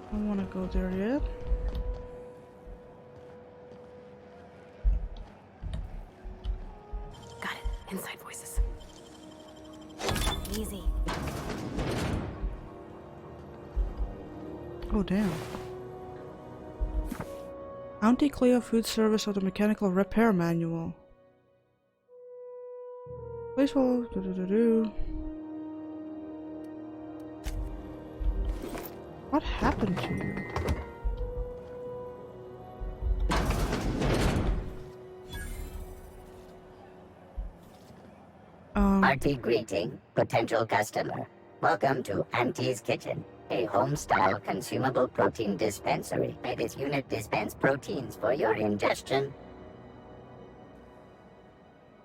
I don't want to go there yet. Got it. Inside voices. Easy. Oh, damn. Anti-Cleo food service of the mechanical repair manual. Placeful. What happened to you? Hearty greeting, potential customer. Welcome to Auntie's Kitchen, a home-style consumable protein dispensary. May this unit dispense proteins for your ingestion.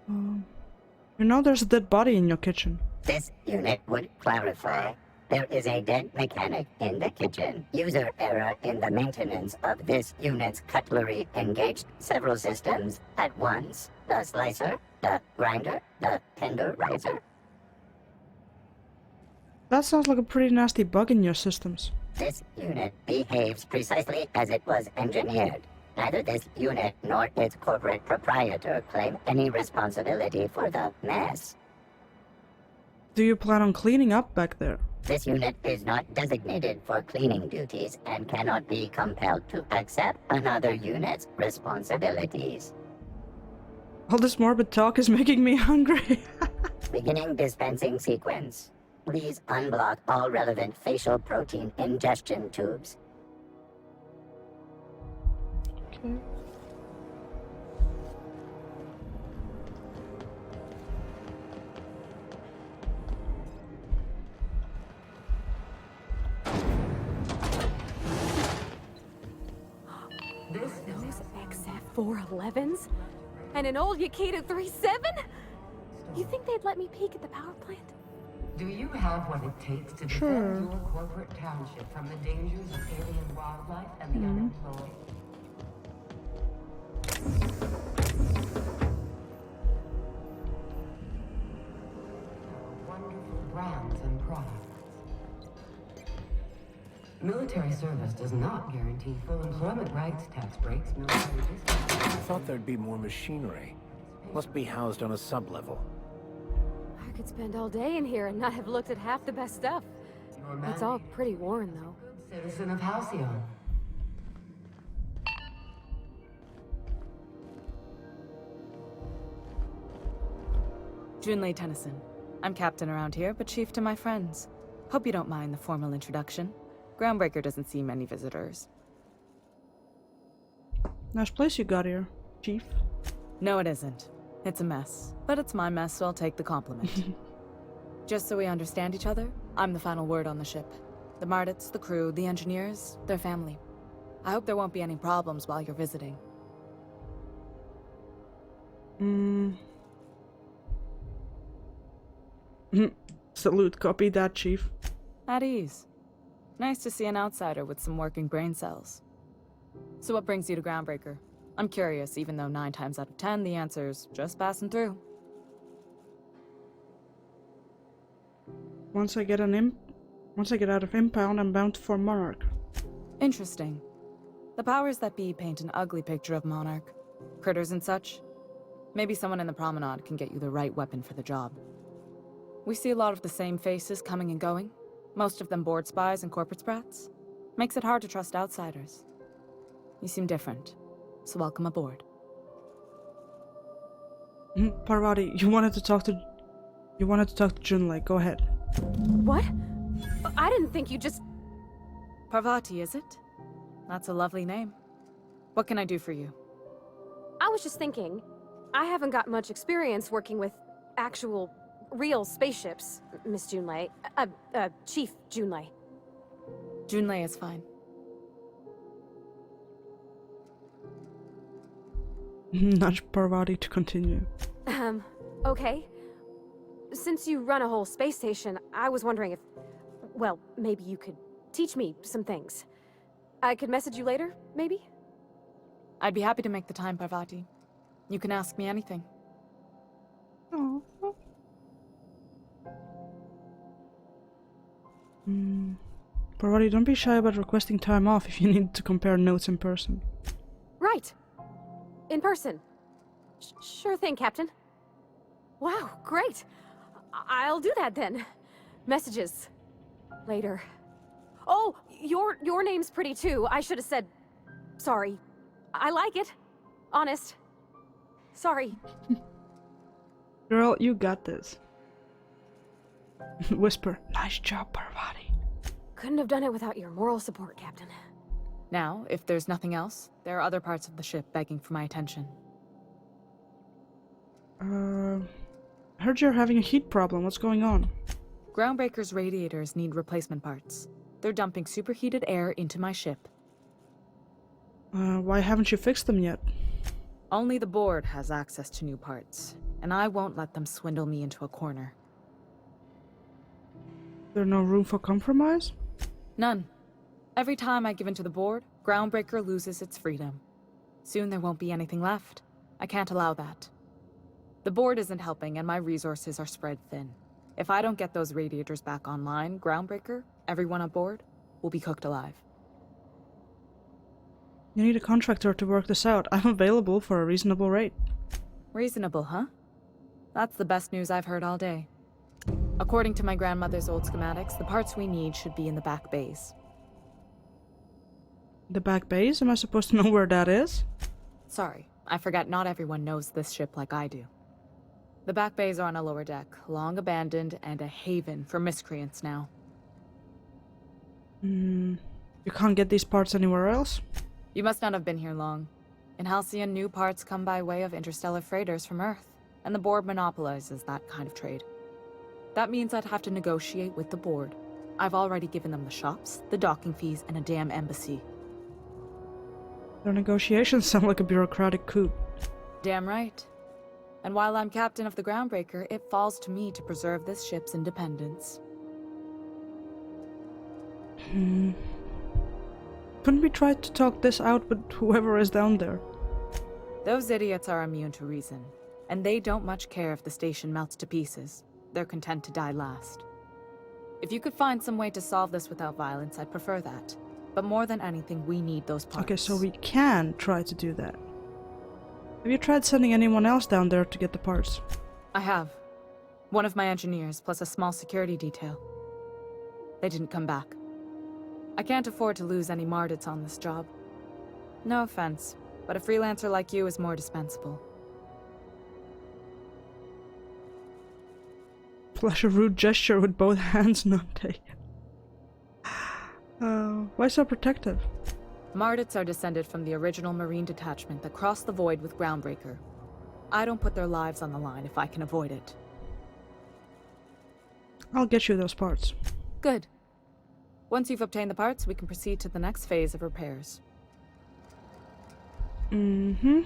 You know there's a dead body in your kitchen. This unit would clarify. There is a dead mechanic in the kitchen. User error in the maintenance of this unit's cutlery engaged several systems at once. The slicer, the grinder, the tenderizer. That sounds like a pretty nasty bug in your systems. This unit behaves precisely as it was engineered. Neither this unit nor its corporate proprietor claim any responsibility for the mess. Do you plan on cleaning up back there? This unit is not designated for cleaning duties and cannot be compelled to accept another unit's responsibilities. All this morbid talk is making me hungry. Beginning dispensing sequence. Please unblock all relevant facial protein ingestion tubes. Okay. Those XF411s? And an old Yakita 37? You think they'd let me peek at the power plant? Do you have what it takes to Sure. defend your corporate township from the dangers of alien wildlife and the unemployed? Wonderful brands and products. Military service does not guarantee full employment rights, tax breaks, military discounts. I thought there'd be more machinery. Must be housed on a sub-level. I could spend all day in here and not have looked at half the best stuff. Your It's all pretty worn, though. good citizen of Halcyon. Junlei Tennyson. I'm captain around here, but chief to my friends. Hope you don't mind the formal introduction. Groundbreaker doesn't see many visitors. Nice place you got here, Chief. No, it isn't. It's a mess. But it's my mess, so I'll take the compliment. Just so we understand each other, I'm the final word on the ship. The Mardits, the crew, the engineers, their family. I hope there won't be any problems while you're visiting. Salute, copy that, Chief. At ease. Nice to see an outsider with some working brain cells. So what brings you to Groundbreaker? I'm curious, even though 9 times out of 10 the answer's just passing through. Once I get out of impound, I'm bound for Monarch. Interesting. The powers that be paint an ugly picture of Monarch. Critters and such. Maybe someone in the promenade can get you the right weapon for the job. We see a lot of the same faces coming and going. Most of them board spies and corporate sprats. Makes it hard to trust outsiders. You seem different, so welcome aboard. Parvati, you wanted to talk to Junlei. Go ahead. What? I didn't think you just... Parvati, is it? That's a lovely name. What can I do for you? I was just thinking, I haven't got much experience working with actual, real spaceships, Miss Junlei. Chief Junlei. Junlei is fine. Nudge Parvati to continue. Okay. Since you run a whole space station, I was wondering if... Well, maybe you could teach me some things. I could message you later, maybe? I'd be happy to make the time, Parvati. You can ask me anything. Oh. Parvati, don't be shy about requesting time off if you need to compare notes in person. Right. In person. Sure thing, Captain. Wow, great. I'll do that then. Messages. Later. Oh, your name's pretty too. I should have said... Sorry. I like it. Honest. Sorry. Girl, you got this. Whisper, nice job, Parvati. Couldn't have done it without your moral support, Captain. Now, if there's nothing else, there are other parts of the ship begging for my attention. I heard you're having a heat problem. What's going on? Groundbreaker's radiators need replacement parts. They're dumping superheated air into my ship. Why haven't you fixed them yet? Only the board has access to new parts, and I won't let them swindle me into a corner. There's no room for compromise? None. Every time I give in to the board, Groundbreaker loses its freedom. Soon there won't be anything left. I can't allow that. The board isn't helping, and my resources are spread thin. If I don't get those radiators back online, Groundbreaker, everyone aboard, will be cooked alive. You need a contractor to work this out. I'm available for a reasonable rate. Reasonable, huh? That's the best news I've heard all day. According to my grandmother's old schematics, the parts we need should be in the back bays. The back bays? Am I supposed to know where that is? Sorry, I forgot not everyone knows this ship like I do. The back bays are on a lower deck, long abandoned and a haven for miscreants now. You can't get these parts anywhere else? You must not have been here long. In Halcyon, new parts come by way of interstellar freighters from Earth, and the board monopolizes that kind of trade. That means I'd have to negotiate with the board. I've already given them the shops, the docking fees, and a damn embassy. Their negotiations sound like a bureaucratic coup. Damn right. And while I'm captain of the Groundbreaker, it falls to me to preserve this ship's independence. Couldn't we try to talk this out with whoever is down there? Those idiots are immune to reason, and they don't much care if the station melts to pieces. They're content to die last. If you could find some way to solve this without violence, I'd prefer that. But more than anything, we need those parts. Okay, so we can try to do that. Have you tried sending anyone else down there to get the parts? I have. One of my engineers, plus a small security detail. They didn't come back. I can't afford to lose any Mardits on this job. No offense, but a freelancer like you is more dispensable. Flash a rude gesture with both hands, not taken. Why so protective? Mardits are descended from the original Marine detachment that crossed the void with Groundbreaker. I don't put their lives on the line if I can avoid it. I'll get you those parts. Good. Once you've obtained the parts, we can proceed to the next phase of repairs. Mm-hmm.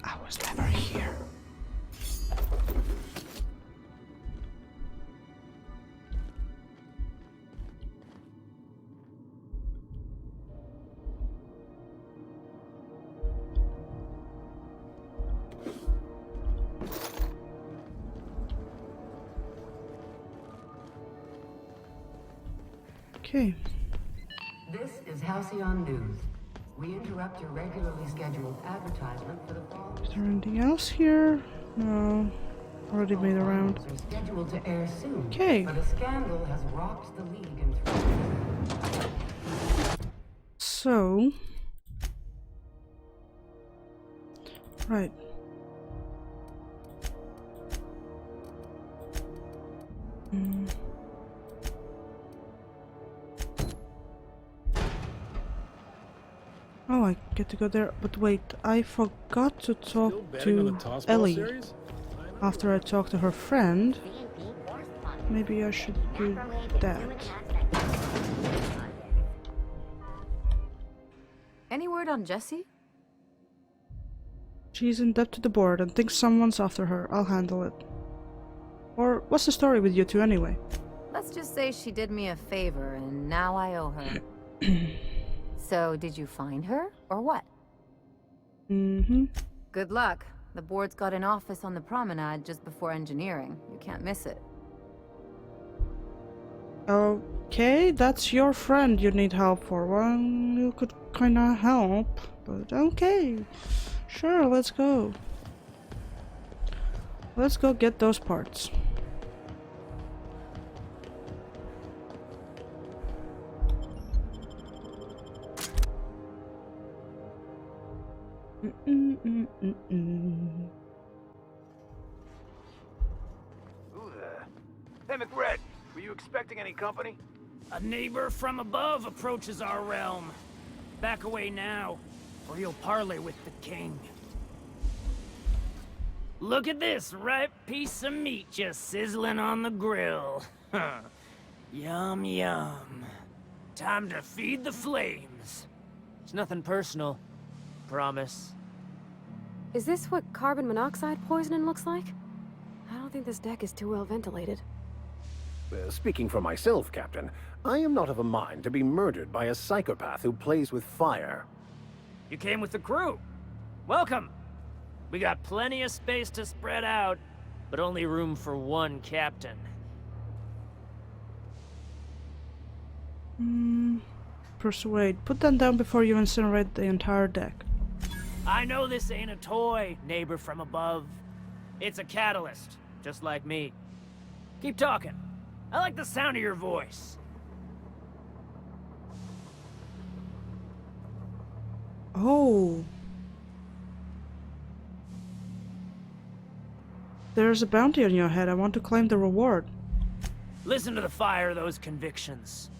I was never here. Okay. This is Halcyon News. We interrupt your regularly scheduled advertisement for the fall. Is there anything else here? No. Already made a round. Are scheduled to air soon. Okay. But a scandal has rocked the league in threat. So. Right. Oh, I get to go there, but wait, I forgot to talk to Ellie after I talked to her friend. Maybe I should do that. Any word on Jessie? She's in debt to the board and thinks someone's after her. I'll handle it. Or what's the story with you two anyway? Let's just say she did me a favor, and now I owe her. So, did you find her, or what? Mm-hmm. Good luck. The board's got an office on the promenade just before engineering. You can't miss it. Okay, that's your friend you need help for. Well, you could kinda help, but okay. Sure, let's go. Let's go get those parts. Who there? Hey, McRed, were you expecting any company? A neighbor from above approaches our realm. Back away now, or you'll parley with the king. Look at this ripe piece of meat just sizzling on the grill. Yum, yum. Time to feed the flames. It's nothing personal. Promise. Is this what carbon monoxide poisoning looks like? I don't think this deck is too well ventilated. Speaking for myself, Captain, I am not of a mind to be murdered by a psychopath who plays with fire. You came with the crew. Welcome. We got plenty of space to spread out, but only room for one captain. Persuade. Put them down before you incinerate the entire deck. I know this ain't a toy, neighbor from above. It's a catalyst, just like me. Keep talking. I like the sound of your voice. Oh. There's a bounty on your head. I want to claim the reward. Listen to the fire of those convictions.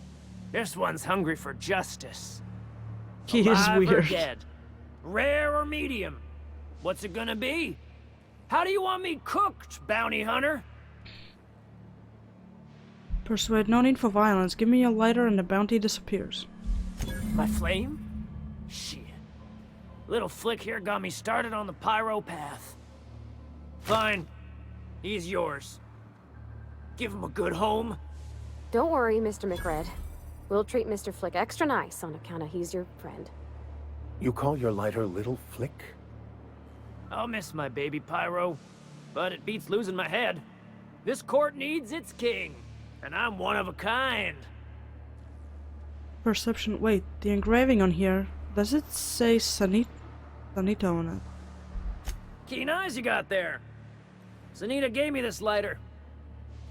This one's hungry for justice. He is Alive or weird. dead. Rare or medium? What's it gonna be? How do you want me cooked, bounty hunter? Persuade. No need for violence. Give me a lighter and the bounty disappears. My flame? Shit. Little flick here got me started on the pyro path. Fine. He's yours. Give him a good home. Don't worry, Mr. McRed. We'll treat Mr. Flick extra nice on account of he's your friend. You call your lighter Little Flick? I'll miss my baby pyro, but it beats losing my head. This court needs its king, and I'm one of a kind. Perception. Wait, the engraving on here. Does it say Sanita on it? Keen eyes you got there. Sanita gave me this lighter.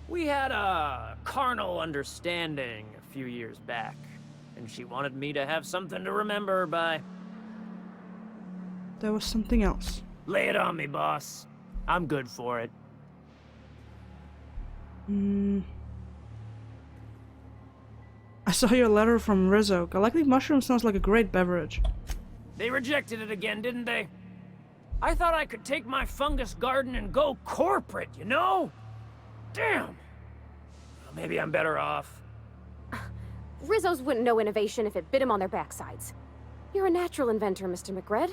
We had a carnal understanding a few years back, and she wanted me to have something to remember her by. There was something else. Lay it on me, boss. I'm good for it. I saw your letter from Rizzo. Galactic mushroom sounds like a great beverage. They rejected it again, didn't they? I thought I could take my fungus garden and go corporate, you know? Damn! Well, maybe I'm better off. Rizzo's wouldn't know innovation if it bit him on their backsides. You're a natural inventor, Mr. McRed.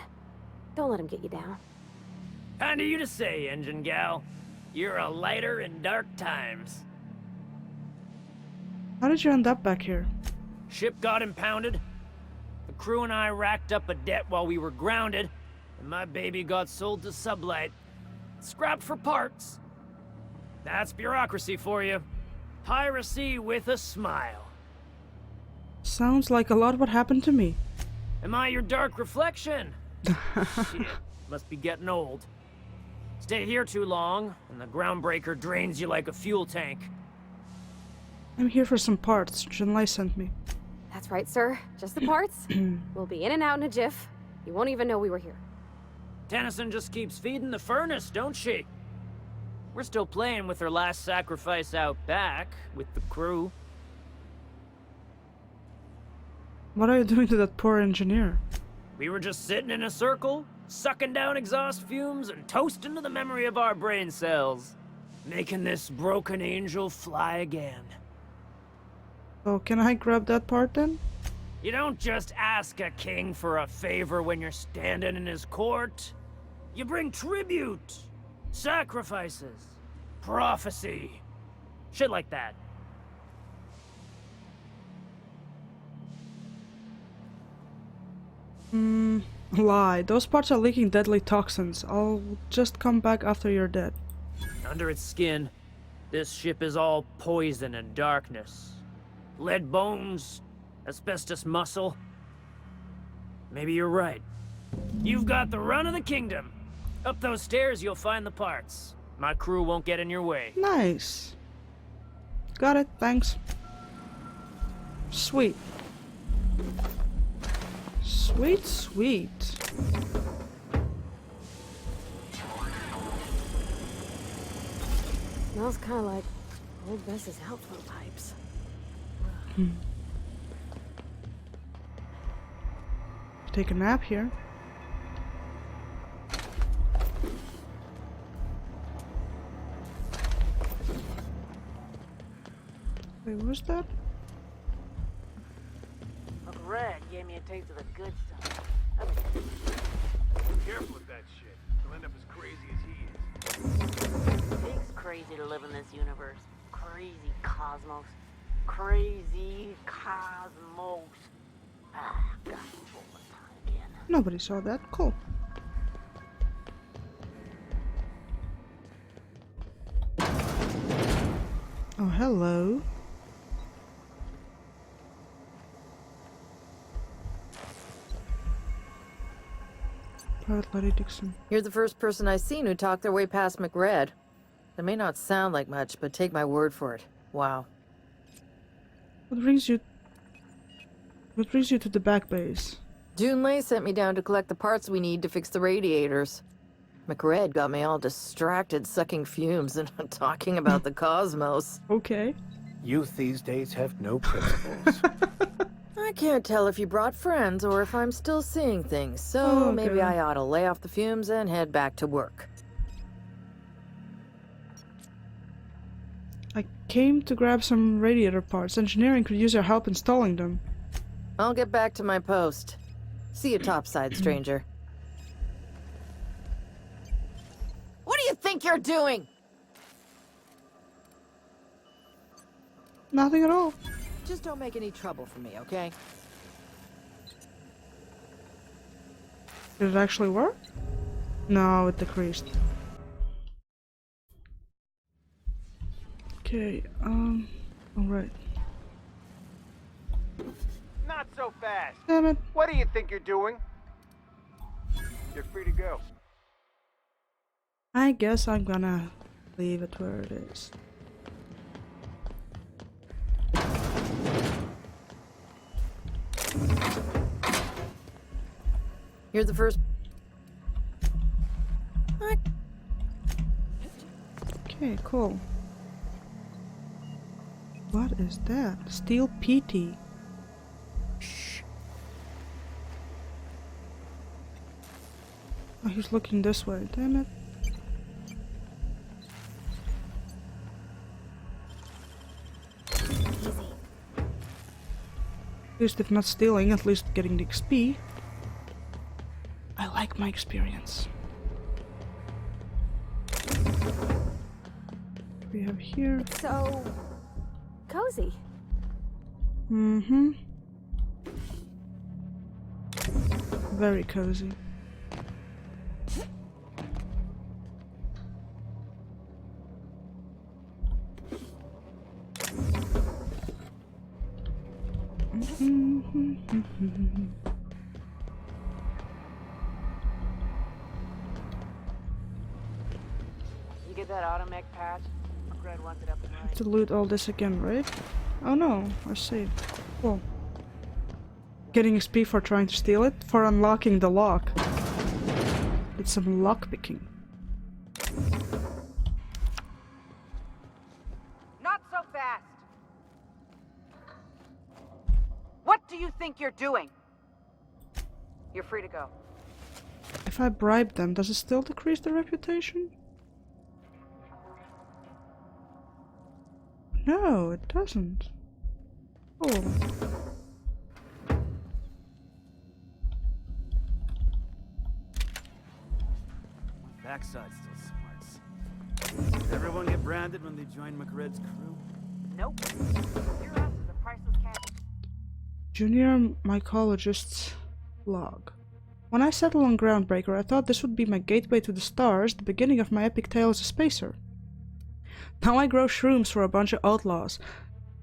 Don't let him get you down. Kind of you to say, engine gal. You're a lighter in dark times. How did you end up back here? Ship got impounded. The crew and I racked up a debt while we were grounded, and my baby got sold to Sublight. Scrapped for parts. That's bureaucracy for you. Piracy with a smile. Sounds like a lot what happened to me. Am I your dark reflection? Shit, must be getting old. Stay here too long, and the groundbreaker drains you like a fuel tank. I'm here for some parts. Junlei sent me. That's right, sir. Just the parts. We'll be in and out in a jiff. You won't even know we were here. Tennyson just keeps feeding the furnace, don't she? We're still playing with her last sacrifice out back, with the crew. What are you doing to that poor engineer? We were just sitting in a circle, sucking down exhaust fumes and toasting to the memory of our brain cells. Making this broken angel fly again. Oh, can I grab that part then? You don't just ask a king for a favor when you're standing in his court. You bring tribute, sacrifices, prophecy, shit like that. Lie. Those parts are leaking deadly toxins. I'll just come back after you're dead. Under its skin, this ship is all poison and darkness. Lead bones, asbestos muscle. Maybe you're right. You've got the run of the kingdom. Up those stairs, you'll find the parts. My crew won't get in your way. Nice. Got it, thanks. Sweet. Sweet, sweet. Smells kind of like old Bess's outflow pipes. Take a nap here. Wait, what was that? Uncle Red gave me a taste of the good stuff. Careful with that shit. You'll end up as crazy as he is. It's crazy to live in this universe. Crazy cosmos. Crazy cosmos. Ah, got full of time again. Nobody saw that. Cool. Oh, hello. Private Lady Dixon. You're the first person I've seen who talked their way past McRed. It may not sound like much, but take my word for it. Wow. What brings you to the back base? Junlei sent me down to collect the parts we need to fix the radiators. McRed got me all distracted sucking fumes and talking about the cosmos. Okay. Youth these days have no principles. I can't tell if you brought friends or if I'm still seeing things, so Oh, maybe okay. I ought to lay off the fumes and head back to work. I came to grab some radiator parts. Engineering could use your help installing them. I'll get back to my post. See you topside, stranger. What do you think you're doing? Nothing at all. Just don't make any trouble for me, okay? Did it actually work? No, it decreased. Okay, alright. Not so fast. Damn it. What do you think you're doing? You're free to go. I guess I'm gonna leave it where it is. You're the first. Okay, cool. What is that? Steel PT. Shh. Oh, he's looking this way. Damn it. At least if not stealing, at least getting the XP. I like my experience. What do we have here? So cozy. Mm-hmm. Very cozy. You get that automech patch? Red wants it up and running. To loot all this again, right? Oh no, I see. Cool. Getting XP for trying to steal it? For unlocking the lock. Did some lock picking. Not so fast! What do you think you're doing? You're free to go. If I bribe them, does it still decrease the reputation? No, it doesn't. Oh. Backside still smarts. Did everyone get branded when they joined McRed's crew? Nope. Your ass is a priceless candy. Junior mycologists Log. When I settled on Groundbreaker, I thought this would be my gateway to the stars, the beginning of my epic tale as a spacer. Now I grow shrooms for a bunch of outlaws.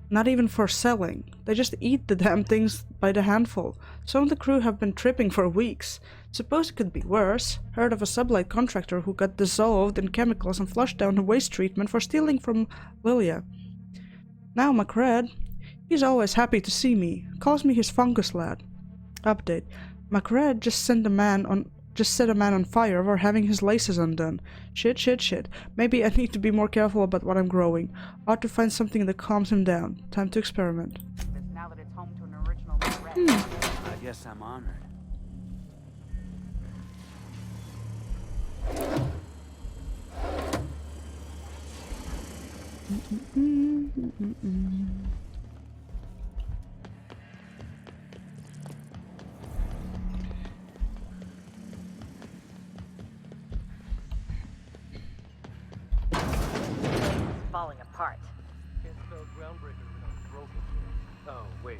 Not even for selling. They just eat the damn things by the handful. Some of the crew have been tripping for weeks. Suppose it could be worse. Heard of a sublight contractor who got dissolved in chemicals and flushed down the waste treatment for stealing from Lilia. Now McRed, he's always happy to see me. Calls me his fungus lad. Update. McRed just set a man on fire for having his laces undone. Shit. Maybe I need to be more careful about what I'm growing. Ought to find something that calms him down. Time to experiment. Now that it's home to an original red. I guess I'm honored. Falling apart. Can't spell Groundbreaker without broken. Oh, wait.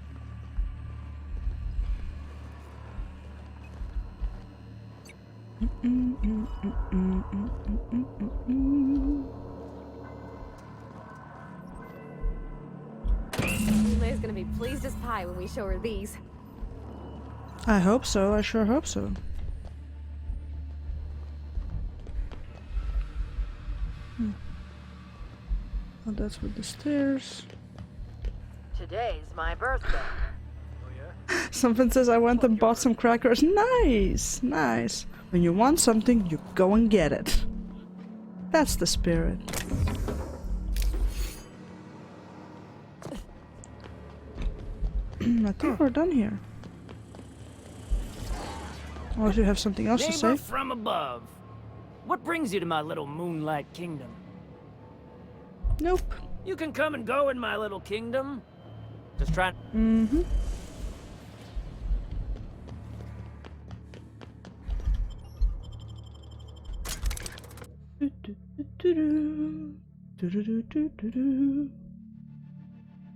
Leia's gonna be pleased as pie when we show her these. I hope so. I sure hope so. Oh, that's with the stairs. Today's my birthday. Something says I went and bought some crackers. Nice! When you want something, you go and get it. That's the spirit. I think we're done here. Unless you have something else to say. Neighbor from above. What brings you to my little moonlight kingdom? Nope. You can come and go in my little kingdom. Just try.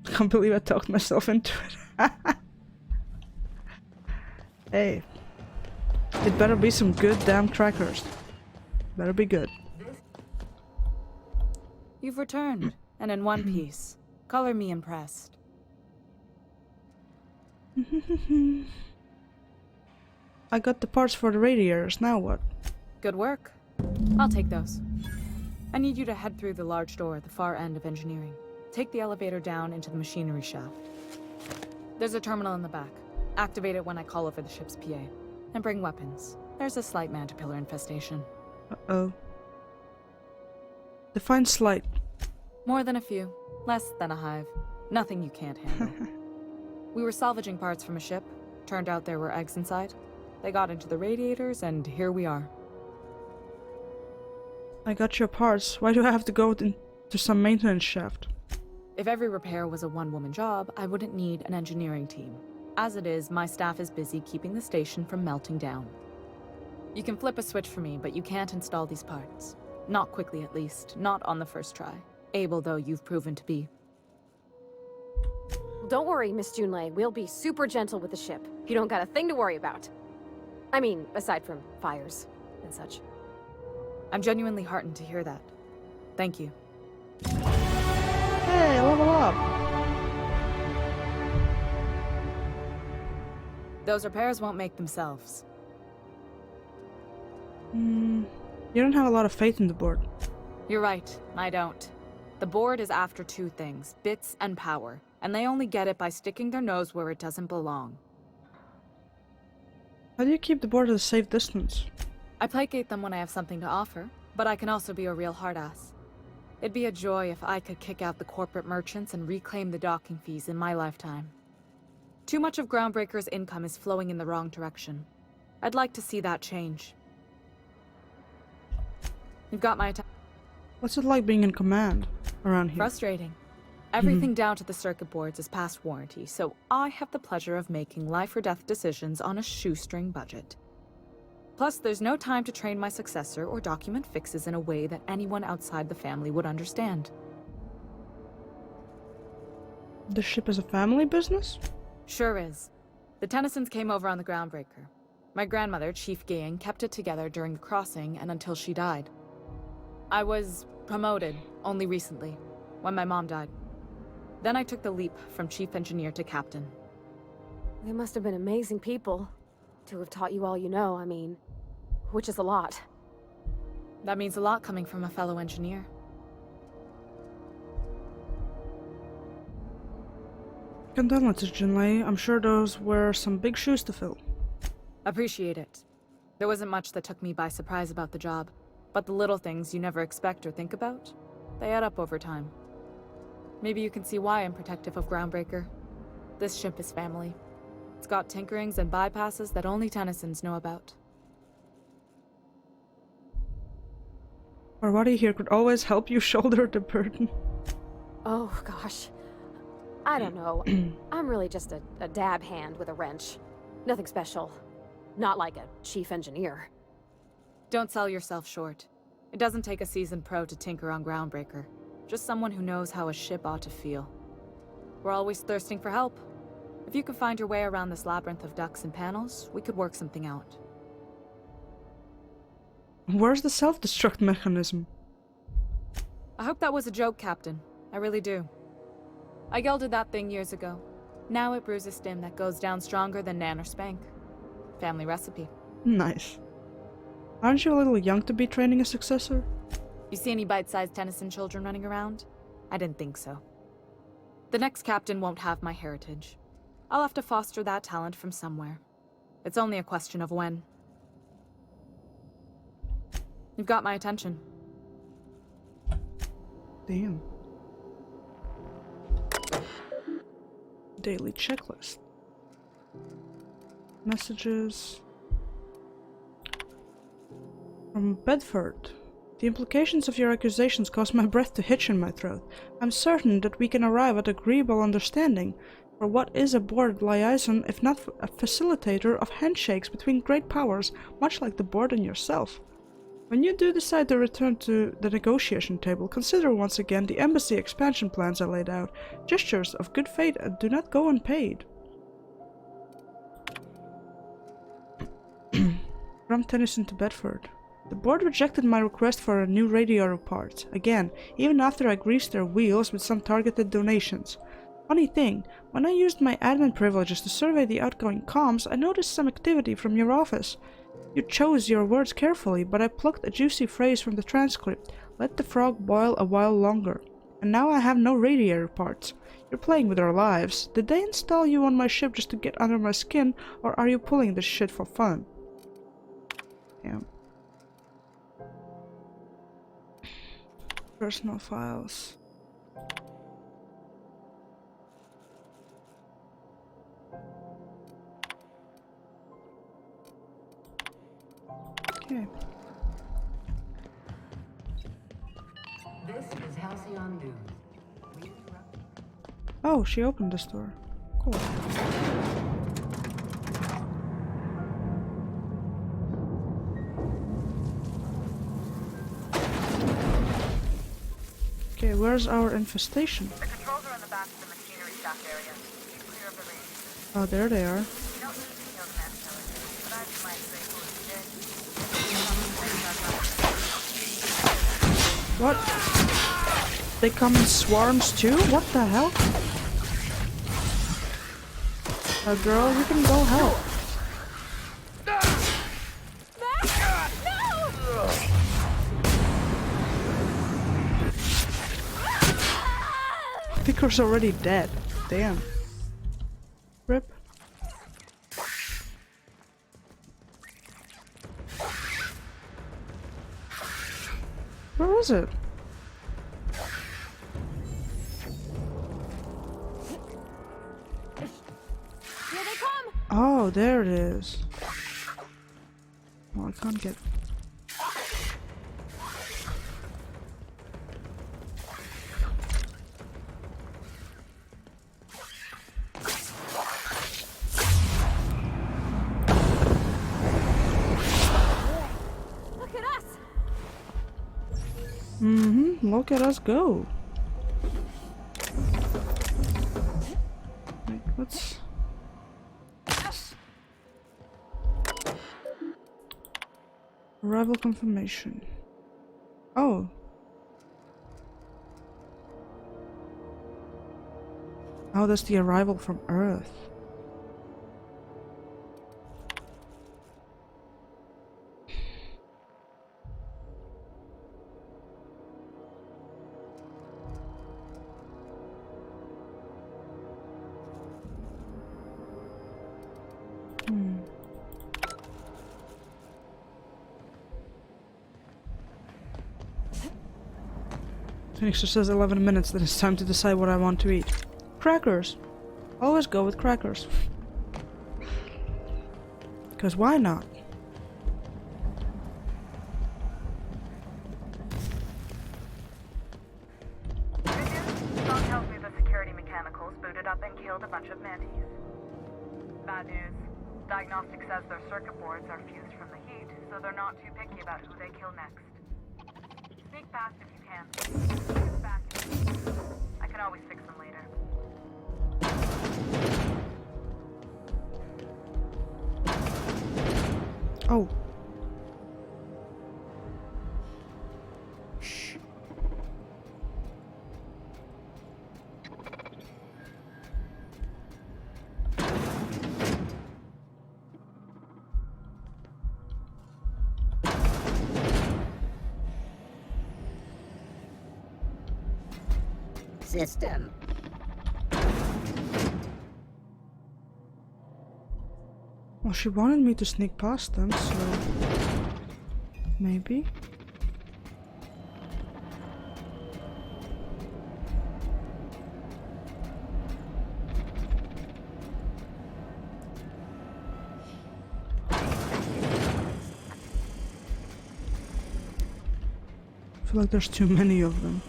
Can't believe I talked myself into it. Hey. It better be some good damn crackers. Better be good. You've returned, and in one piece. Color me impressed. I got the parts for the radiators, now what? Good work. I'll take those. I need you to head through the large door at the far end of engineering. Take the elevator down into the machinery shaft. There's a terminal in the back. Activate it when I call over the ship's PA. And bring weapons. There's a slight mantipillar infestation. Uh-oh. Define slight. More than a few. Less than a hive. Nothing you can't handle. We were salvaging parts from a ship. Turned out there were eggs inside. They got into the radiators, and here we are. I got your parts. Why do I have to go into some maintenance shaft? If every repair was a one-woman job, I wouldn't need an engineering team. As it is, my staff is busy keeping the station from melting down. You can flip a switch for me, but you can't install these parts. Not quickly, at least. Not on the first try. Able, though, you've proven to be. Don't worry, Miss Junlei. We'll be super gentle with the ship. You don't got a thing to worry about. I mean, aside from fires and such. I'm genuinely heartened to hear that. Thank you. Hey, level up! Those repairs won't make themselves. You don't have a lot of faith in the board. You're right, I don't. The board is after two things, bits and power, and they only get it by sticking their nose where it doesn't belong. How do you keep the board at a safe distance? I placate them when I have something to offer, but I can also be a real hard-ass. It'd be a joy if I could kick out the corporate merchants and reclaim the docking fees in my lifetime. Too much of Groundbreaker's income is flowing in the wrong direction. I'd like to see that change. You've got my attention. What's it like being in command around here? Frustrating. Everything down to the circuit boards is past warranty, so I have the pleasure of making life-or-death decisions on a shoestring budget. Plus, there's no time to train my successor or document fixes in a way that anyone outside the family would understand. The ship is a family business? Sure is. The Tennysons came over on the Groundbreaker. My grandmother, Chief Gayan, kept it together during the crossing and until she died. I was promoted only recently, when my mom died. Then I took the leap from chief engineer to captain. They must have been amazing people to have taught you all you know, I mean, which is a lot. That means a lot coming from a fellow engineer. Condolences, Jinlei. I'm sure those were some big shoes to fill. Appreciate it. There wasn't much that took me by surprise about the job, but the little things you never expect or think about, they add up over time. Maybe you can see why I'm protective of Groundbreaker. This ship is family. It's got tinkerings and bypasses that only Tennysons know about. Parvati here could always help you shoulder the burden. Oh, gosh. I don't know. I'm really just a dab hand with a wrench. Nothing special. Not like a chief engineer. Don't sell yourself short. It doesn't take a seasoned pro to tinker on Groundbreaker. Just someone who knows how a ship ought to feel. We're always thirsting for help. If you could find your way around this labyrinth of ducts and panels, we could work something out. Where's the self-destruct mechanism? I hope that was a joke, Captain. I really do. I gelded that thing years ago. Now it brews a stim that goes down stronger than Nan or Spank. Family recipe. Nice. Aren't you a little young to be training a successor? You see any bite-sized Tennyson children running around? I didn't think so. The next captain won't have my heritage. I'll have to foster that talent from somewhere. It's only a question of when. You've got my attention. Damn. Daily checklist. Messages. From Bedford. The implications of your accusations cause my breath to hitch in my throat. I'm certain that we can arrive at agreeable understanding. For what is a board liaison if not a facilitator of handshakes between great powers, much like the board and yourself? When you do decide to return to the negotiation table, consider once again the embassy expansion plans I laid out. Gestures of good faith do not go unpaid. From Tennyson to Bedford. The board rejected my request for a new radiator part, again, even after I greased their wheels with some targeted donations. Funny thing, when I used my admin privileges to survey the outgoing comms, I noticed some activity from your office. You chose your words carefully, but I plucked a juicy phrase from the transcript. Let the frog boil a while longer. And now I have no radiator parts. You're playing with our lives. Did they install you on my ship just to get under my skin, or are you pulling this shit for fun? Damn. Personal files. Okay. This is Halcyon News. We interrupt. Oh, she opened this door. Cool. Okay, where's our infestation? The controls are in the back of the machinery stack area. Keep clear of the range. Oh, there they are. You don't need to kill the mass killer, but I'd be my grateful if you did. What? They come in swarms too? What the hell? Girl, you can go help. Vicker's already dead. Damn. Rip. Where is it? Here they come! Oh, there it is. Oh, I can't get... Look at us go. Wait, what's... Arrival confirmation. Oh. Oh, that's the arrival from Earth. Phoenix just says 11 minutes, then it's time to decide what I want to eat. Crackers! Always go with crackers. Because why not? Good news, Strong tells me the security mechanicals booted up and killed a bunch of mantis. Bad news, diagnostic says their circuit boards are fused from the heat, so they're not too picky about who they kill next. Sneak past if you can. Get the back. I can always fix them later. Oh. System. Well, she wanted me to sneak past them, so... maybe? I feel like there's too many of them.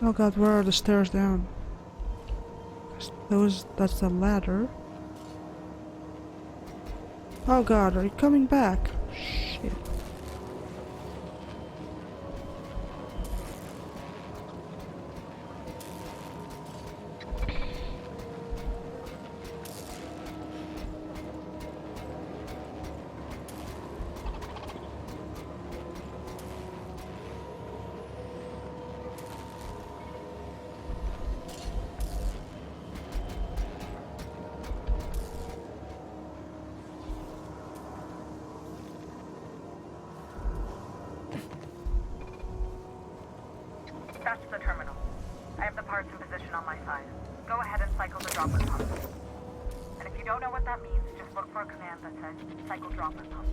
Oh god, where are the stairs down? That's the ladder. Oh god, are you coming back? Shit. That's the terminal. I have the parts in position on my side. Go ahead and cycle the droplet pumps. And if you don't know what that means, just look for a command that says cycle droplet pumps.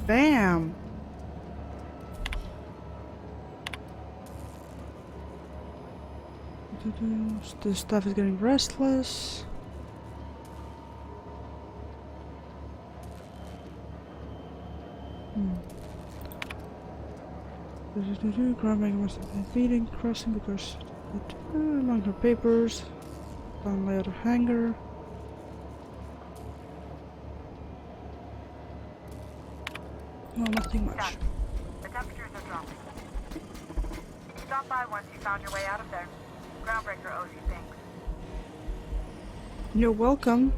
Bam! This stuff is getting restless. Grandma must have been feeding, crossing because among her papers, down by other hanger. No, nothing much. The temperatures are dropping. Stop by once you found your way out of there. Groundbreaker owes you thanks. You're welcome.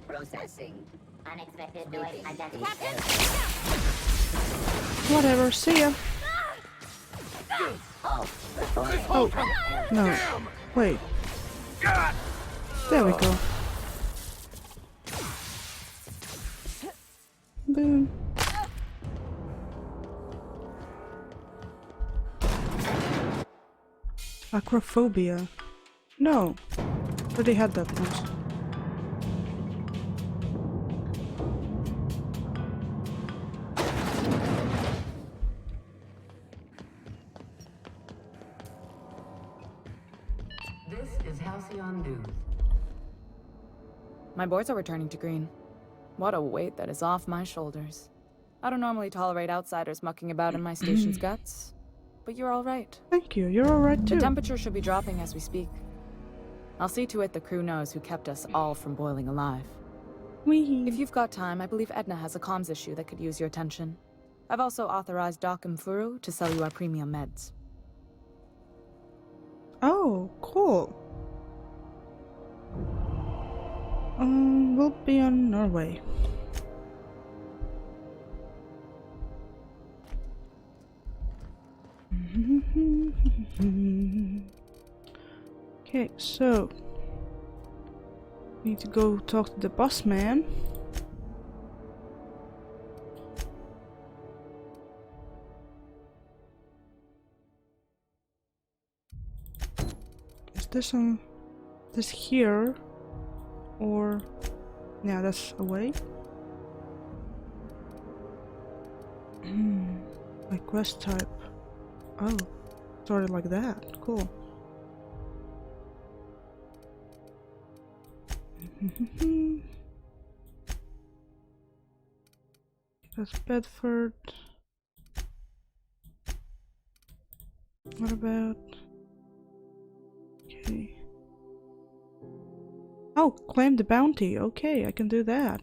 Processing. Unexpected noise identified. Whatever, see ya. Oh, no. Wait. There we go. boom. Acrophobia. No. Already had that once. This is Halcyon News. My boards are returning to green. What a weight that is off my shoulders. I don't normally tolerate outsiders mucking about in my station's guts, but you're all right. Thank you. You're all right too. The temperature should be dropping as we speak. I'll see to it the crew knows who kept us all from boiling alive. Wee. If you've got time, I believe Edna has a comms issue that could use your attention. I've also authorized Doc and Furu to sell you our premium meds. Oh, cool. We'll be on our way. Okay, so need to go talk to the boss man. Is this on this here or yeah, that's away. My quest type. Oh, started like that. Cool. That's Bedford. What about? Okay. Oh, claim the bounty. Okay, I can do that.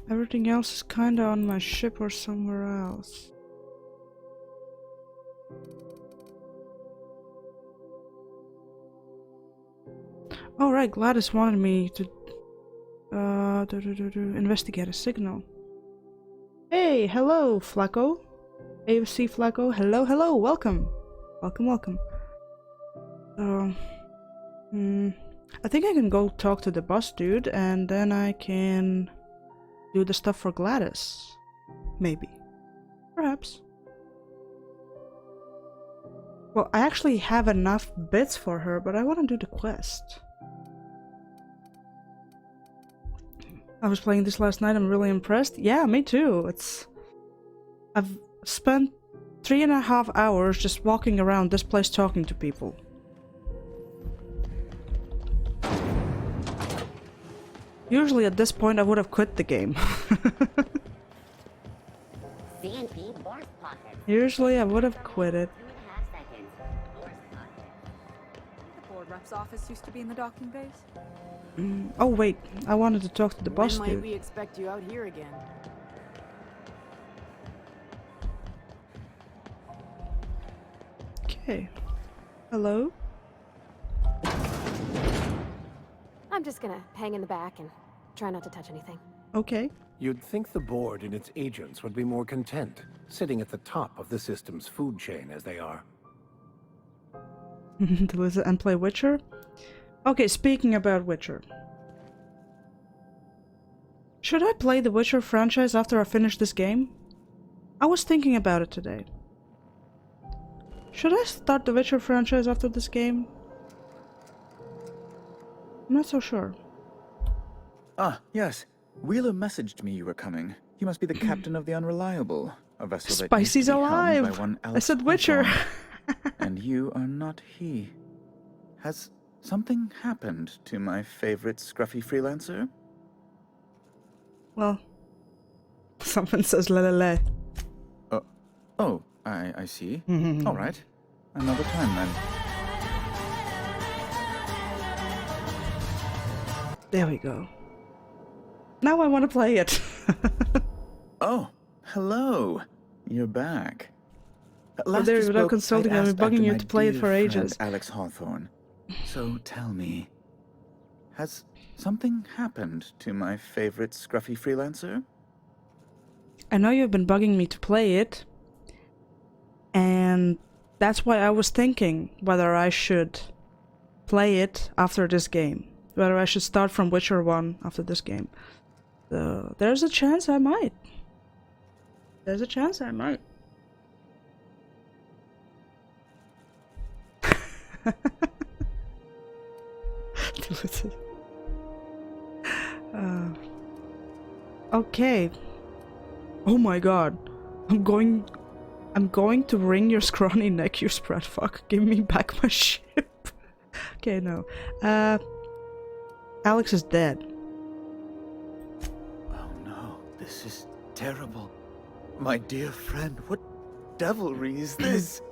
Everything else is kinda on my ship or somewhere else. Oh right, Gladys wanted me to investigate a signal. Hey, hello, Flacco. AFC Flacco, hello, hello, welcome. Welcome. I think I can go talk to the boss dude and then I can do the stuff for Gladys. Maybe. Perhaps. Well, I actually have enough bits for her, but I want to do the quest. I was playing this last night, I'm really impressed. Yeah, me too. I've spent 3.5 hours just walking around this place talking to people. Usually at this point I would have quit the game. Usually I would have quit it. The board rep's office used to be in the docking base. Oh wait, I wanted to talk to the boss When might dude. we expect you out here again? Okay. Hello? I'm just gonna hang in the back and try not to touch anything. Okay. You'd think the board and its agents would be more content, sitting at the top of the system's food chain as they are. To listen and play Witcher? Okay, speaking about Witcher. Should I play the Witcher franchise after I finish this game? I was thinking about it today. Should I start the Witcher franchise after this game? I'm not so sure. Ah, yes. Wheeler messaged me you were coming. You must be the captain of the Unreliable, a vessel that used to Spicy's be helmed by alive! one I Alex said Witcher! Hawthorne. And you are not he. Has something happened to my favorite scruffy freelancer? Well, something says la la la. Oh, I see. All right. Another time then. There we go. Now I want to play it. Oh, hello. You're back. I'm there without consulting them, I'd bugging asked you after to play it my for dear friend ages. Alex Hawthorne. So tell me, has something happened to my favorite scruffy freelancer? I know you've been bugging me to play it, and that's why I was thinking whether I should play it after this game. whether I should start from Witcher 1 after this game. So there's a chance I might. There's a chance I might. Okay. Oh my god. I'm going to wring your scrawny neck, you spread fuck. Give me back my ship. Okay, no. Alex is dead. Oh no, this is terrible. My dear friend, what devilry is this?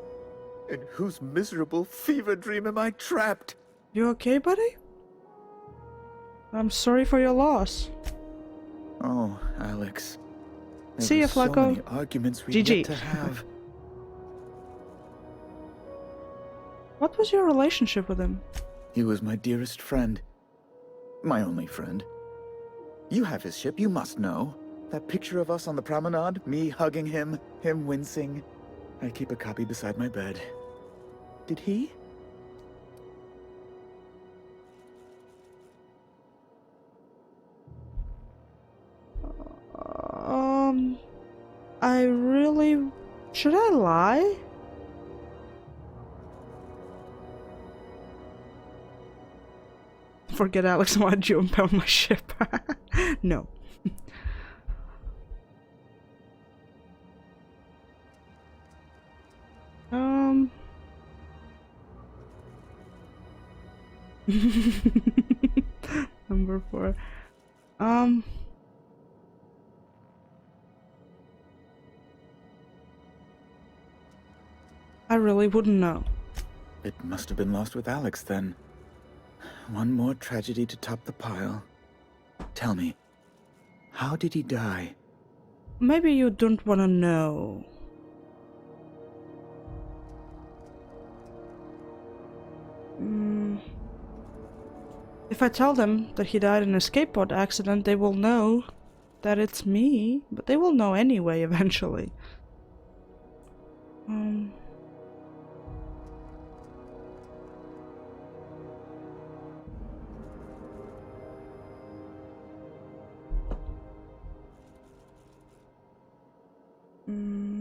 In whose miserable fever dream am I trapped? You okay, buddy? I'm sorry for your loss. Oh, Alex. There See ya, were so Flacco. many arguments we GG. get to have. What was your relationship with him? He was my dearest friend. My only friend. You have his ship, you must know. That picture of us on the promenade, me hugging him, him wincing. I keep a copy beside my bed. Did he? I really... Should I lie? Forget Alex, why'd you impound my ship? No. Number 4. I really wouldn't know. It must have been lost with Alex then. One more tragedy to top the pile. Tell me, how did he die? Maybe you don't want to know. If I tell them that he died in a skateboard accident, they will know that it's me, but they will know anyway eventually.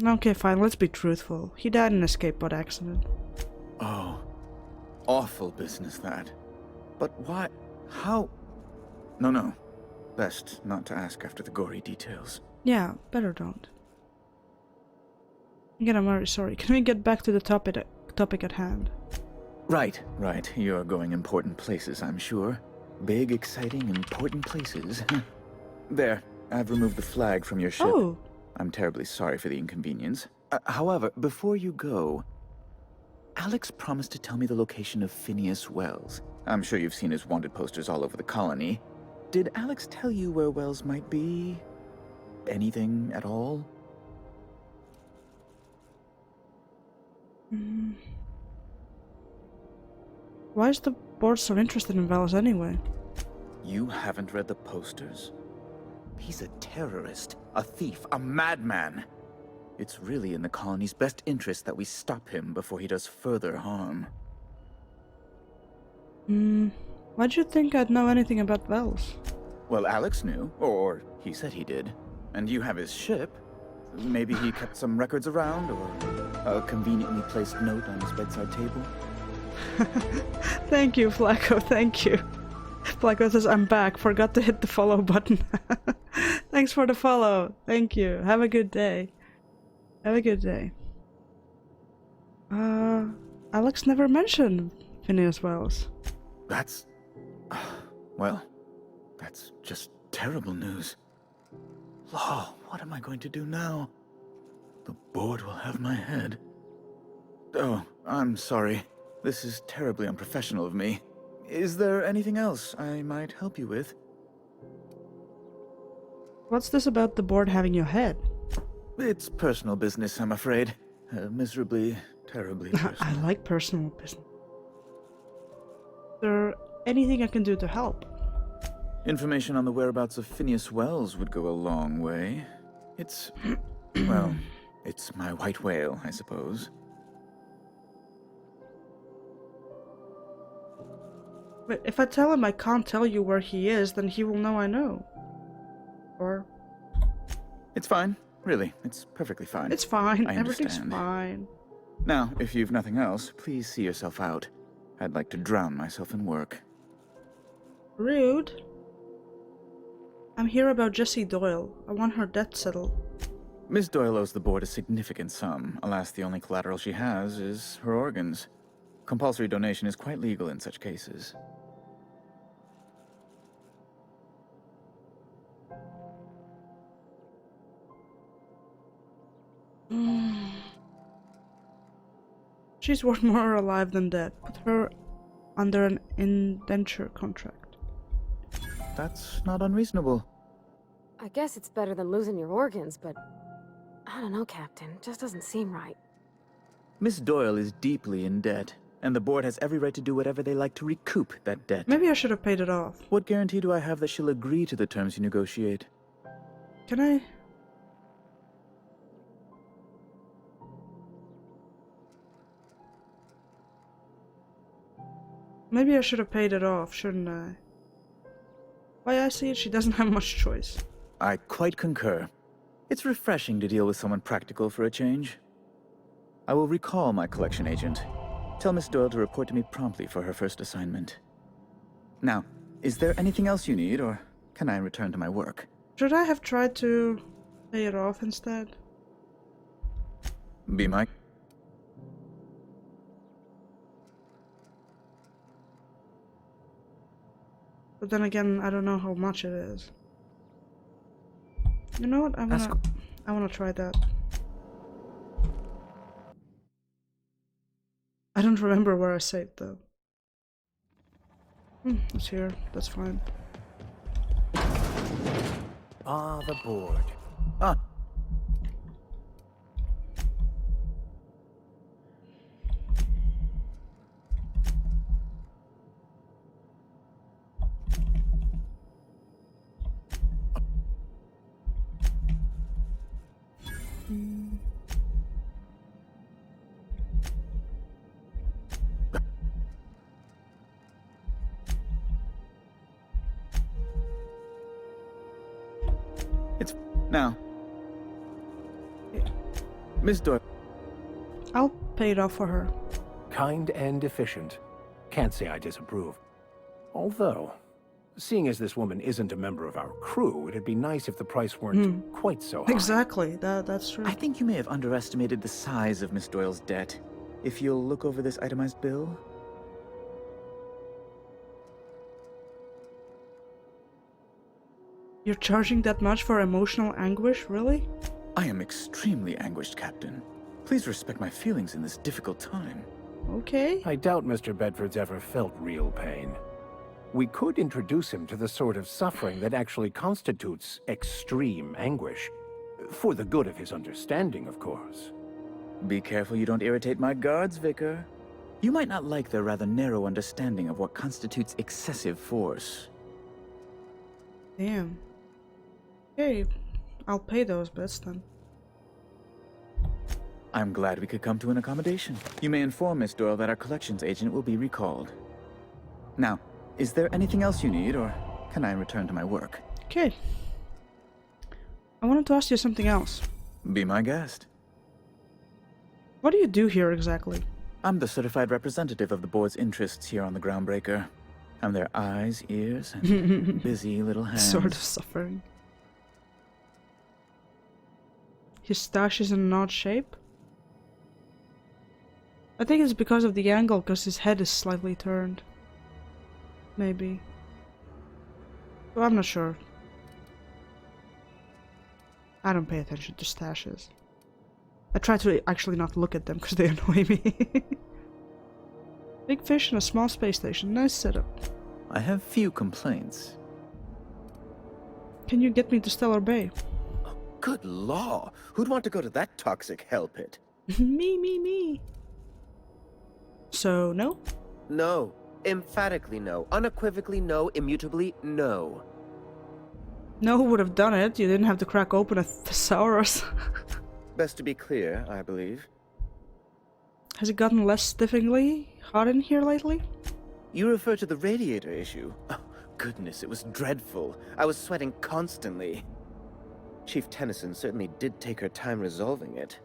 Okay, fine, let's be truthful. He died in a skateboard accident. Oh, awful business that. But why? How? No. Best not to ask after the gory details. Yeah, better don't. Again, I'm very sorry. Can we get back to the topic at hand? Right. You're going important places, I'm sure. Big, exciting, important places. There, I've removed the flag from your ship. Oh! I'm terribly sorry for the inconvenience. However, before you go, Alex promised to tell me the location of Phineas Wells. I'm sure you've seen his wanted posters all over the colony. Did Alex tell you where Wells might be? Anything at all? Why is the board so interested in Wells anyway? You haven't read the posters? He's a terrorist, a thief, a madman. It's really in the colony's best interest that we stop him before he does further harm. Why'd you think I'd know anything about Wells? Well, Alex knew, or he said he did. And you have his ship. Maybe he kept some records around, or a conveniently placed note on his bedside table. Thank you, Flacco, thank you. Flacco says, I'm back. Forgot to hit the follow button. Thanks for the follow. Thank you. Have a good day. Have a good day. Alex never mentioned Phineas Wells. That's... well, that's just terrible news. Law, what am I going to do now? The board will have my head. Oh, I'm sorry. This is terribly unprofessional of me. Is there anything else I might help you with? What's this about the board having your head? It's personal business, I'm afraid. Miserably, terribly personal. I like personal business. Is there anything I can do to help? Information on the whereabouts of Phineas Wells would go a long way. It's... well, it's my white whale, I suppose. But if I tell him I can't tell you where he is, then he will know I know. Or... It's fine. Really, it's perfectly fine. It's fine. I Everything's understand. fine. Now, if you've nothing else, please see yourself out. I'd like to drown myself in work. Rude. I'm here about Jessie Doyle. I want her debt settled. Miss Doyle owes the board a significant sum. Alas, the only collateral she has is her organs. Compulsory donation is quite legal in such cases. She's worth more alive than dead. Put her under an indenture contract. That's not unreasonable. I guess it's better than losing your organs, but... I don't know, Captain. Just doesn't seem right. Miss Doyle is deeply in debt, and the board has every right to do whatever they like to recoup that debt. Maybe I should have paid it off. What guarantee do I have that she'll agree to the terms you negotiate? Can I... Maybe I should have paid it off, shouldn't I? Why I see it, she doesn't have much choice. I quite concur. It's refreshing to deal with someone practical for a change. I will recall my collection agent. Tell Miss Doyle to report to me promptly for her first assignment. Now, is there anything else you need, or can I return to my work? Should I have tried to pay it off instead? Be my... But then again, I don't know how much it is. You know what? I wanna try that. I don't remember where I saved though. It's here. That's fine. Ah, the board. Ah. It's now. Miss Doyle. I'll pay it off for her. Kind and efficient. Can't say I disapprove. Although, seeing as this woman isn't a member of our crew, it'd be nice if the price weren't quite so high. Exactly, that's true. I think you may have underestimated the size of Miss Doyle's debt. If you'll look over this itemized bill. You're charging that much for emotional anguish, really? I am extremely anguished, Captain. Please respect my feelings in this difficult time. Okay. I doubt Mr. Bedford's ever felt real pain. We could introduce him to the sort of suffering that actually constitutes extreme anguish. For the good of his understanding, of course. Be careful you don't irritate my guards, Vicar. You might not like their rather narrow understanding of what constitutes excessive force. Damn. Okay, I'll pay those bets then. I'm glad we could come to an accommodation. You may inform Miss Doyle that our collections agent will be recalled. Now, is there anything else you need, or can I return to my work? Okay. I wanted to ask you something else. Be my guest. What do you do here exactly? I'm the certified representative of the board's interests here on the Groundbreaker. I'm their eyes, ears, and busy little hands. Sort of suffering. His stash is in an odd shape? I think it's because of the angle, because his head is slightly turned. Maybe. Well, I'm not sure. I don't pay attention to stashes. I try to actually not look at them because they annoy me. Big fish and a small space station. Nice setup. I have few complaints. Can you get me to Stellar Bay? Oh, good law! Who'd want to go to that toxic hell pit? Me. So, no? No. Emphatically no. Unequivocally no. Immutably no. No, who would have done it? You didn't have to crack open a thesaurus. Best to be clear, I believe. Has it gotten less stiffingly hot in here lately? You refer to the radiator issue? Oh, goodness, it was dreadful. I was sweating constantly. Chief Tennyson certainly did take her time resolving it.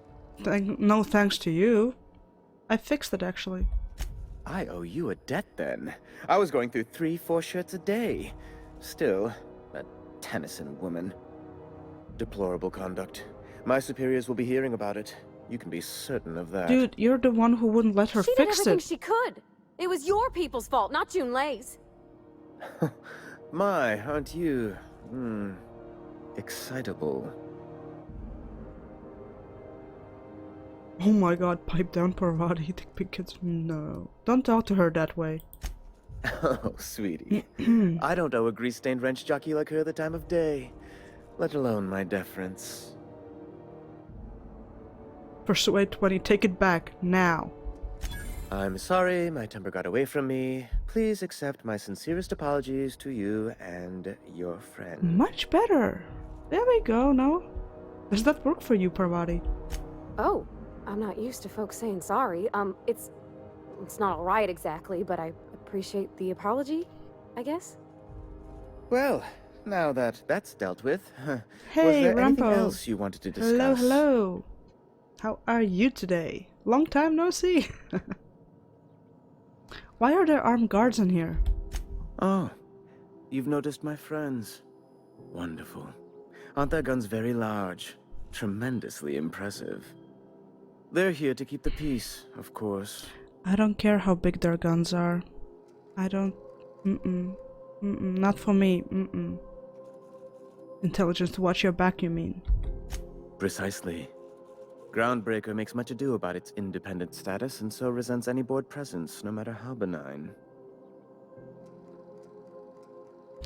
No thanks to you. I fixed it, actually. I owe you a debt, then. I was going through 3-4 shirts a day. Still, that Tennyson woman. Deplorable conduct. My superiors will be hearing about it. You can be certain of that. Dude, you're the one who wouldn't let her She did fix everything it. she could. It was your people's fault, not Junlei's. My, aren't you... excitable. Oh my god, pipe down, Parvati. The big kids. No. Don't talk to her that way. Oh, sweetie. I don't owe a grease-stained wrench jockey like her the time of day. Let alone my deference. Persuade 20, take it back, now. I'm sorry, my temper got away from me. Please accept my sincerest apologies to you and your friend. Much better. There we go, no? Does that work for you, Parvati? Oh, I'm not used to folks saying sorry. It's not alright exactly, but I appreciate the apology, I guess. Well, now that that's dealt with, Hey, was there anything Rampo. else you wanted to discuss? Hello, hello. How are you today? Long time no see. Why are there armed guards in here? Oh, you've noticed my friends. Wonderful. Aren't their guns very large? Tremendously impressive. They're here to keep the peace, of course. I don't care how big their guns are. I don't... Not for me. Intelligence to watch your back, you mean? Precisely. Groundbreaker makes much ado about its independent status and so resents any board presence, no matter how benign.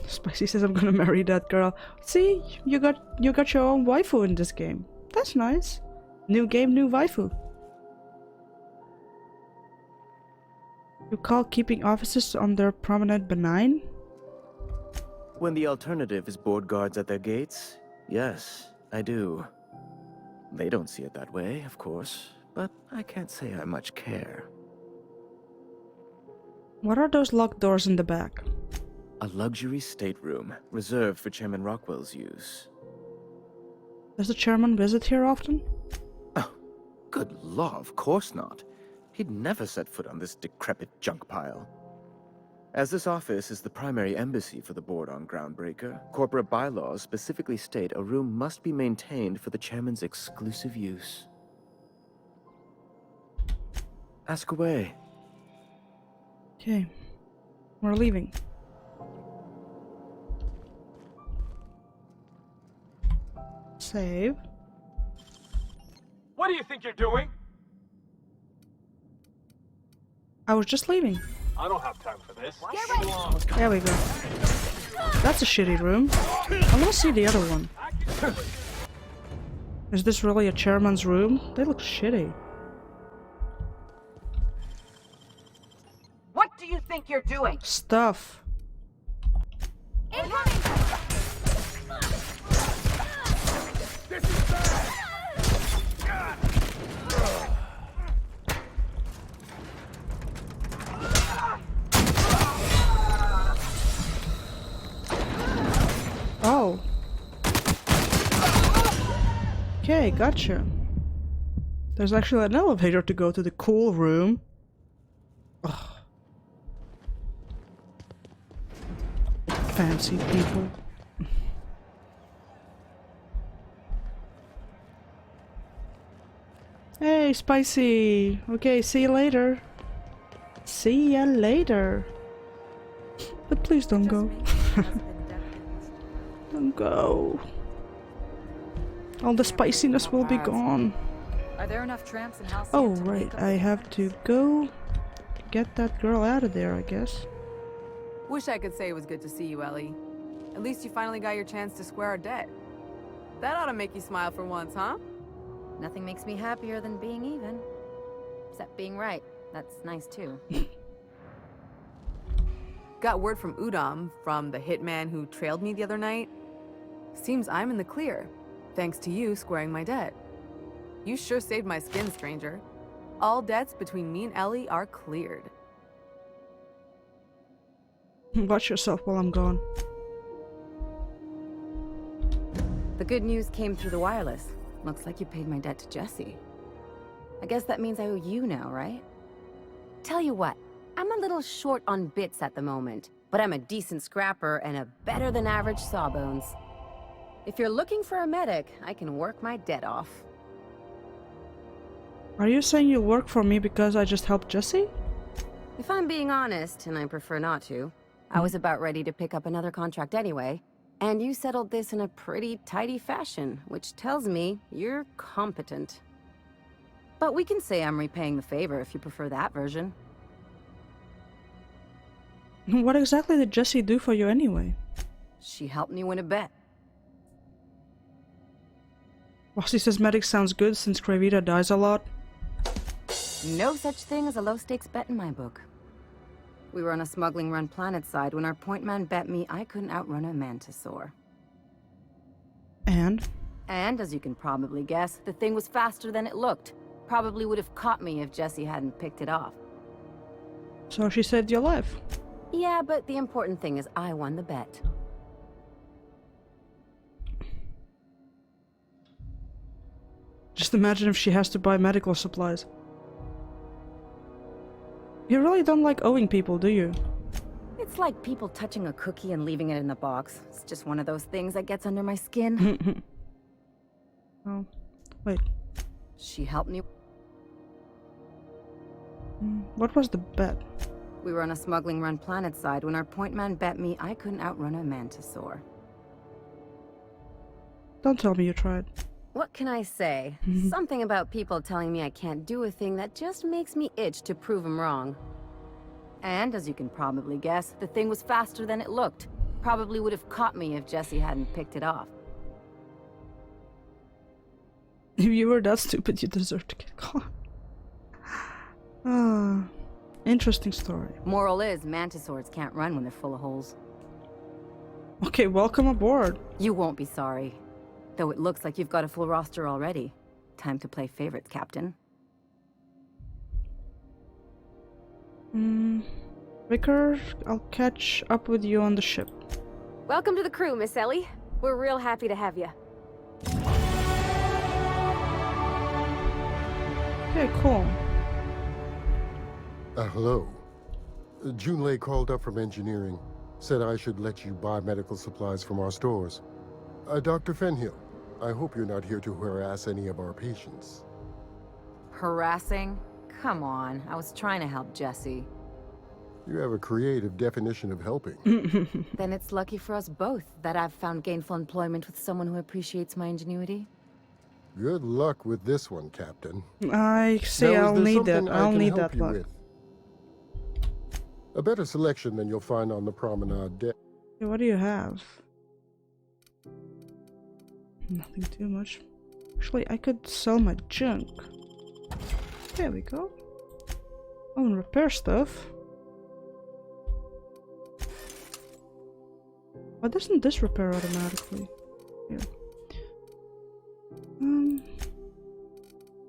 Spicy says I'm gonna marry that girl. See, you got your own waifu in this game. That's nice. New game, new waifu. You call keeping officers on their promenade benign? When the alternative is board guards at their gates, yes, I do. They don't see it that way, of course, but I can't say I much care. What are those locked doors in the back? A luxury stateroom, reserved for Chairman Rockwell's use. Does the chairman visit here often? Oh, good law, of course not. He'd never set foot on this decrepit junk pile. As this office is the primary embassy for the board on Groundbreaker, corporate bylaws specifically state a room must be maintained for the chairman's exclusive use. Ask away. Okay. We're leaving. Save. What do you think you're doing? I was just leaving. I don't have time for this. There we go. That's a shitty room. I want to see the other one. Is this really a chairman's room? They look shitty. What do you think you're doing? Stuff. Oh. Okay, gotcha. There's actually an elevator to go to the cool room. Ugh. Fancy people. Hey, Spicy! Okay, see you later. See ya later. But please don't go. Don't go. All the spiciness will be gone. Are there enough tramps in Halcyon Oh, to right. make up I the have to go get that girl out of there, I guess. Wish I could say it was good to see you, Ellie. At least you finally got your chance to square our debt. That ought to make you smile for once, huh? Nothing makes me happier than being even. Except being right. That's nice too. Got word from Udom, from the hitman who trailed me the other night. Seems I'm in the clear, thanks to you squaring my debt. You sure saved my skin, stranger. All debts between me and Ellie are cleared. Watch yourself while I'm gone. The good news came through the wireless. Looks like you paid my debt to Jesse. I guess that means I owe you now, right? Tell you what, I'm a little short on bits at the moment, but I'm a decent scrapper and a better than average sawbones. If you're looking for a medic, I can work my debt off. Are you saying you'll work for me because I just helped Jesse? If I'm being honest, and I prefer not to, I was about ready to pick up another contract anyway, and you settled this in a pretty tidy fashion, which tells me you're competent. But we can say I'm repaying the favor if you prefer that version. What exactly did Jesse do for you anyway? She helped me win a bet. Bossy says medic sounds good since Crayvita dies a lot. No such thing as a low-stakes bet in my book. We were on a smuggling run planetside when our point man bet me I couldn't outrun a mantisaur. And? And, as you can probably guess, the thing was faster than it looked. Probably would have caught me if Jesse hadn't picked it off. So she saved your life. Yeah, but the important thing is I won the bet. Just imagine if she has to buy medical supplies. You really don't like owing people, do you? It's like people touching a cookie and leaving it in the box. It's just one of those things that gets under my skin. Oh, wait. She helped me. What was the bet? We were on a smuggling run planetside when our point man bet me I couldn't outrun a mantisaur. Don't tell me you tried. What can I say? Something about people telling me I can't do a thing that just makes me itch to prove them wrong. And, as you can probably guess, the thing was faster than it looked. Probably would have caught me if Jesse hadn't picked it off. If you were that stupid, you deserve to get caught. Ah, interesting story. Moral is, mantisaurs can't run when they're full of holes. Okay, welcome aboard. You won't be sorry. Though it looks like you've got a full roster already. Time to play favorites, Captain. Vicar, I'll catch up with you on the ship. Welcome to the crew, Miss Ellie. We're real happy to have you. Okay, cool. Hello. Junlei called up from engineering. Said I should let you buy medical supplies from our stores. Dr. Fenhill, I hope you're not here to harass any of our patients. Harassing? Come on, I was trying to help Jesse. You have a creative definition of helping. Then it's lucky for us both that I've found gainful employment with someone who appreciates my ingenuity. Good luck with this one, Captain. I see, Now, I'll is there need that. something I I'll can need help that you luck. with? A better selection than you'll find on the promenade deck. Okay, what do you have? Nothing too much. Actually, I could sell my junk. There we go. Oh, and repair stuff. Why doesn't this repair automatically? Here.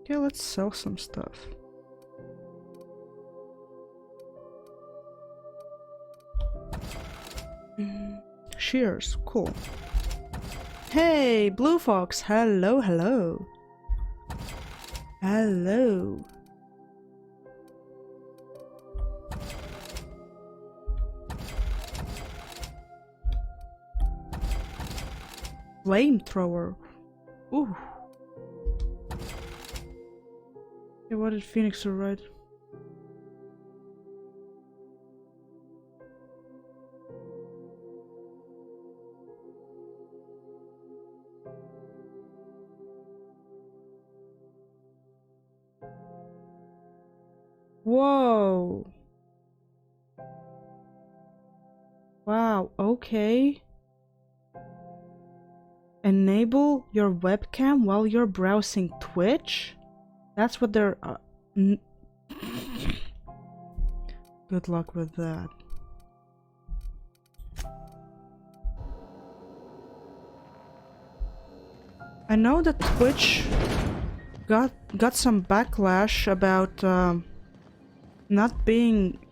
Okay, let's sell some stuff. Shears, cool. Hey, Blue Fox, hello, hello. Hello. Flamethrower. Ooh. Okay, what did Phoenix write? Whoa. Wow, okay. Enable your webcam while you're browsing Twitch? That's what they're... Good luck with that. I know that Twitch got some backlash about not being